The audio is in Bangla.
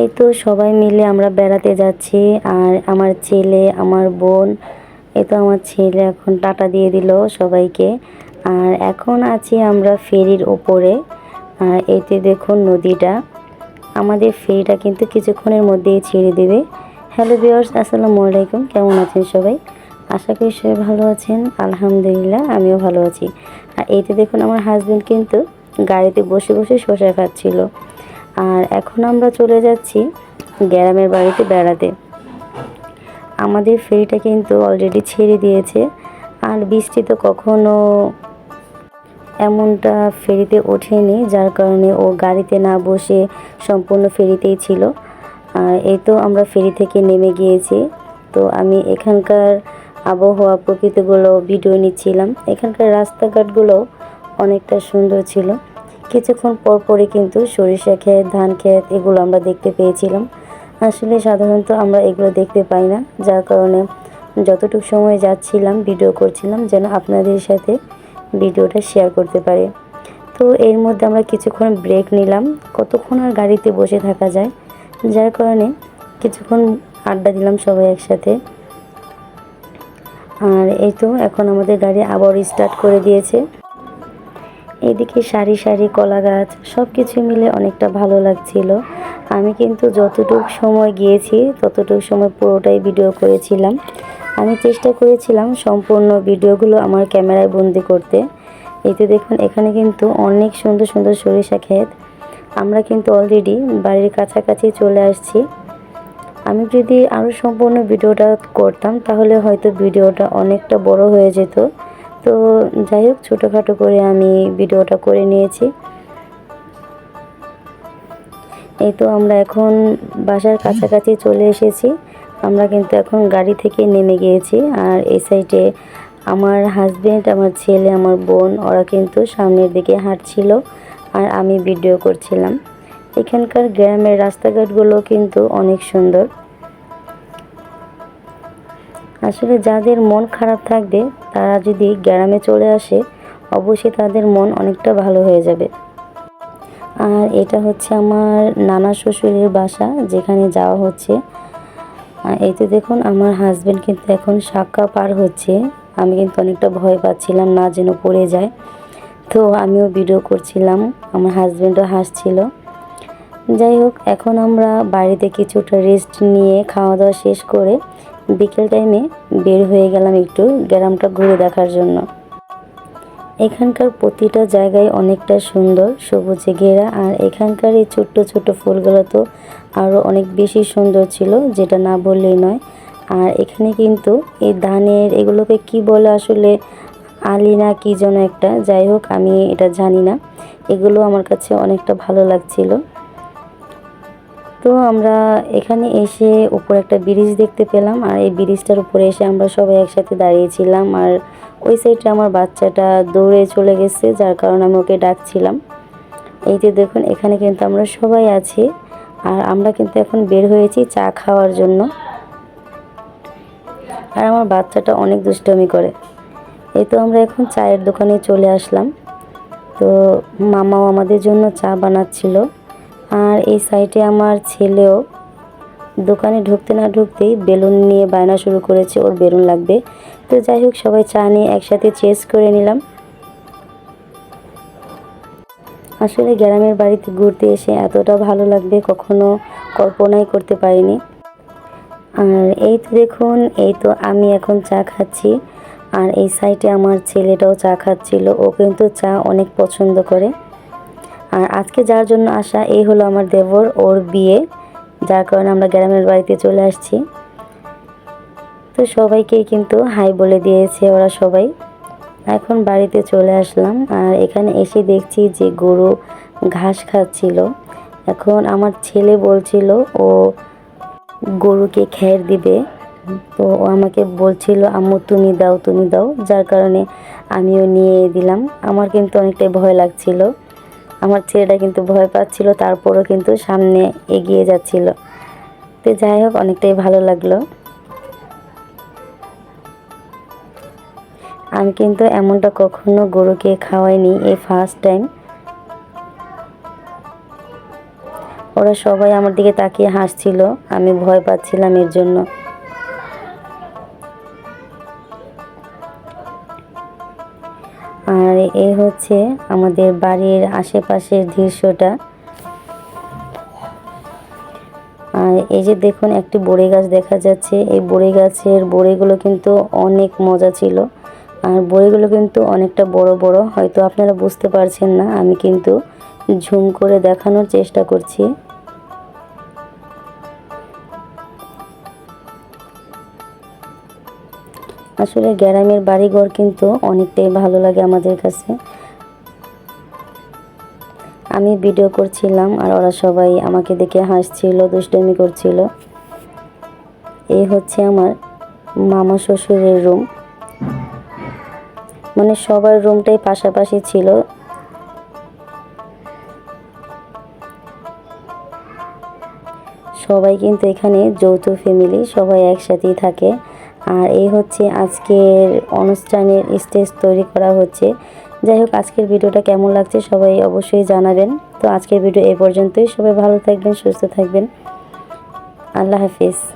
এই তো সবাই মিলে আমরা বেড়াতে যাচ্ছি। আর আমার ছেলে, আমার বোন, এই তো আমার ছেলে এখন টাটা দিয়ে দিল সবাইকে। আর এখন আছি আমরা ফেরির উপরে। আর এতে দেখুন নদীটা, আমাদের ফেরিটা কিন্তু কিছুক্ষণের মধ্যেই ছেড়ে দেবে। হ্যালো ভিউয়ার্স, আসসালামু আলাইকুম। কেমন আছেন সবাই? আশা করি সবাই ভালো আছেন। আলহামদুলিল্লাহ, আমিও ভালো আছি। আর এইতে দেখুন আমার হাজবেন্ড কিন্তু গাড়িতে বসে বসে শসা খাচ্ছিল। আর এখন আমরা চলে যাচ্ছি গ্রামের বাড়িতে বেড়াতে। আমাদের ফেরিটা কিন্তু অলরেডি ছেড়ে দিয়েছে। আর বৃষ্টি তো কখনো এমনটা ফেরিতে ওঠেনি, যার কারণে ও গাড়িতে না বসে সম্পূর্ণ ফেরিতেই ছিল। আর এই তো আমরা ফেরি থেকে নেমে গিয়েছি। তো আমি এখানকার আবহাওয়া প্রকৃতিগুলো ভিডিও নিচ্ছিলাম। এখানকার রাস্তাঘাটগুলো অনেকটা সুন্দর ছিল। কিছুক্ষণ পরপরই কিন্তু সরিষা ক্ষেত, ধান ক্ষেত এগুলো আমরা দেখতে পেয়েছিলাম। আসলে সাধারণত আমরা এগুলো দেখতে পাই না, যার কারণে যতটুকু সময় যাচ্ছিলাম ভিডিও করছিলাম যেন আপনাদের সাথে ভিডিওটা শেয়ার করতে পারি। তো এর মধ্যে আমরা কিছুক্ষণ ব্রেক নিলাম। কতক্ষণ আর গাড়িতে বসে থাকা যায়, যার কারণে কিছুক্ষণ আড্ডা দিলাম সবাই একসাথে। আর এই তো এখন আমাদের গাড়ি আবার স্টার্ট করে দিয়েছে। এদিকে সারি সারি কলা গাছ, সব কিছু মিলে অনেকটা ভালো লাগছিল। আমি কিন্তু যতটুকু সময় গিয়েছি ততটুকু সময় পুরোটাই ভিডিও করেছিলাম। আমি চেষ্টা করেছিলাম সম্পূর্ণ ভিডিওগুলো আমার ক্যামেরায় বন্দি করতে। এতে দেখুন এখানে কিন্তু অনেক সুন্দর সুন্দর সরিষা ক্ষেত। আমরা কিন্তু অলরেডি বাড়ির কাছাকাছি চলে আসছি। আমি যদি আরও সম্পূর্ণ ভিডিওটা করতাম তাহলে হয়তো ভিডিওটা অনেকটা বড় হয়ে যেত। তো যাই হোক, ছোটোখাটো করে আমি ভিডিওটা করে নিয়েছি। এই তো আমরা এখন বাসার কাছাকাছি চলে এসেছি। আমরা কিন্তু এখন গাড়ি থেকে নেমে গিয়েছি। আর এই সাইডে আমার হাজবেন্ড, আমার ছেলে, আমার বোন ওরা কিন্তু সামনের দিকে হাঁটছিল আর আমি ভিডিও করছিলাম। এখানকার গ্রামের রাস্তাঘাটগুলো কিন্তু অনেক সুন্দর। আসলে যাদের মন খারাপ থাকবে তারা যদি গ্রামে চলে আসে অবশ্যই তাদের মন অনেকটা ভালো হয়ে যাবে। আর এটা হচ্ছে আমার নানা শ্বশুরের বাসা, যেখানে যাওয়া হচ্ছে। এই তো দেখুন আমার হাজবেন্ড কিন্তু এখন সাক্কা পার হচ্ছে। আমি কিন্তু অনেকটা ভয় পাচ্ছিলাম না যেন পড়ে যায়। তো আমিও ভিডিও করছিলাম, আমার হাজবেন্ডও হাসছিল। যাই হোক, এখন আমরা বাড়িতে কিছুটা রেস্ট নিয়ে খাওয়া দাওয়া শেষ করে বিকেল টাইমে বের হয়ে গেলাম একটু গ্রামটা ঘুরে দেখার জন্য। এখানকার প্রতিটা জায়গায় অনেকটা সুন্দর, সবুজে ঘেরা। আর এখানকার এই ছোট্ট ছোট্ট ফুলগুলো তো আরও অনেক বেশি সুন্দর ছিল, যেটা না বললেই নয়। আর এখানে কিন্তু এই ধানের এগুলোকে কি বলে আসলে, আলি না কি যেন একটা, যাই হোক আমি এটা জানি না। এগুলো আমার কাছে অনেকটা ভালো লাগছিল। তো আমরা এখানে এসে উপরে একটা ব্রিজ দেখতে পেলাম। আর এই ব্রিজটার উপরে এসে আমরা সবাই একসাথে দাঁড়িয়েছিলাম। আর ওই সাইডে আমার বাচ্চাটা দৌড়ে চলে গেছে, যার কারণে আমি ওকে ডাকছিলাম। এই যে দেখুন এখানে কিন্তু আমরা সবাই আছি। আর আমরা কিন্তু এখন বের হয়েছি চা খাওয়ার জন্য। আর আমার বাচ্চাটা অনেক দুষ্টামি করে। এই তো আমরা এখন চায়ের দোকানে চলে আসলাম। তো মামাও আমাদের জন্য চা বানাচ্ছিল। আর এই সাইডে আমার ছেলেও দোকানে ঢুকতে না ঢুকতেই বেলুন নিয়ে বায়না শুরু করেছে, ওর বেলুন লাগবে। তো যাই হোক, সবাই চা নিয়ে একসাথে চেস করে নিলাম। আসলে গ্রামের বাড়িতে ঘুরতে এসে এতটা ভালো লাগবে কখনো কল্পনাই করতে পারিনি। আর এই তো দেখুন, এই তো আমি এখন চা খাচ্ছি। আর এই সাইডে আমার ছেলেটাও চা খাচ্ছিল, ও কিন্তু চা অনেক পছন্দ করে। আর আজকে যার জন্য আসা, এই হলো আমার দেবর, ওর বিয়ে, যার কারণে আমরা গ্রামের বাড়িতে চলে আসছি। তো সবাইকেই কিন্তু হাই বলে দিয়েছে ওরা সবাই। এখন বাড়িতে চলে আসলাম। আর এখানে এসে দেখছি যে গরু ঘাস খাচ্ছিল। এখন আমার ছেলে বলছিল ও গরুকে খ্যার দিবে। তো ও আমাকে বলছিল আম্মু তুমি দাও তুমি দাও, যার কারণে আমিও নিয়ে দিলাম। আমার কিন্তু অনেকটাই ভয় লাগছিল, আমার ছেলেটা কিন্তু ভয় পাচ্ছিল, তারপরও কিন্তু সামনে এগিয়ে যাচ্ছিল। তো যাই হোক, অনেকটাই ভালো লাগলো। আমি কিন্তু এমনটা কখনো গরুকে খাওয়াইনি, এই ফার্স্ট টাইম। ওরা সবাই আমার দিকে তাকিয়ে হাসছিল, আমি ভয় পাচ্ছিলাম এর জন্য। আর এই হচ্ছে আমাদের বাড়ির আশেপাশের দৃশ্যটা। আর এই যে দেখুন একটি বড়ই গাছ দেখা যাচ্ছে, এই বড়ই গাছের বড়িগুলো কিন্তু অনেক মজা ছিল। আর বড়িগুলো কিন্তু অনেকটা বড় বড়, হয়তো আপনারা বুঝতে পারছেন না, আমি কিন্তু ঝুম করে দেখানোর চেষ্টা করছি। আসলে গ্রামের বাড়িঘর কিন্তু অনেকটাই ভালো লাগে আমাদের কাছে। আমি ভিডিও করছিলাম আর ওরা সবাই আমাকে দেখে হাসছিল, দুষ্টামি করছিল। এই হচ্ছে আমার মামা শ্বশুরের রুম, মানে সবার রুমটাই পাশাপাশি ছিল। সবাই কিন্তু এখানে যৌথ ফ্যামিলি, সবাই একসাথেই থাকে। আর এই হচ্ছে আজকের অনুষ্ঠানের স্টেজ তৈরি করা হচ্ছে। যাই হোক, আজকের ভিডিওটা কেমন লাগছে সবাই অবশ্যই জানাবেন। তো আজকের ভিডিও এই পর্যন্তই। সবাই ভালো থাকবেন, সুস্থ থাকবেন। আল্লাহ হাফিজ।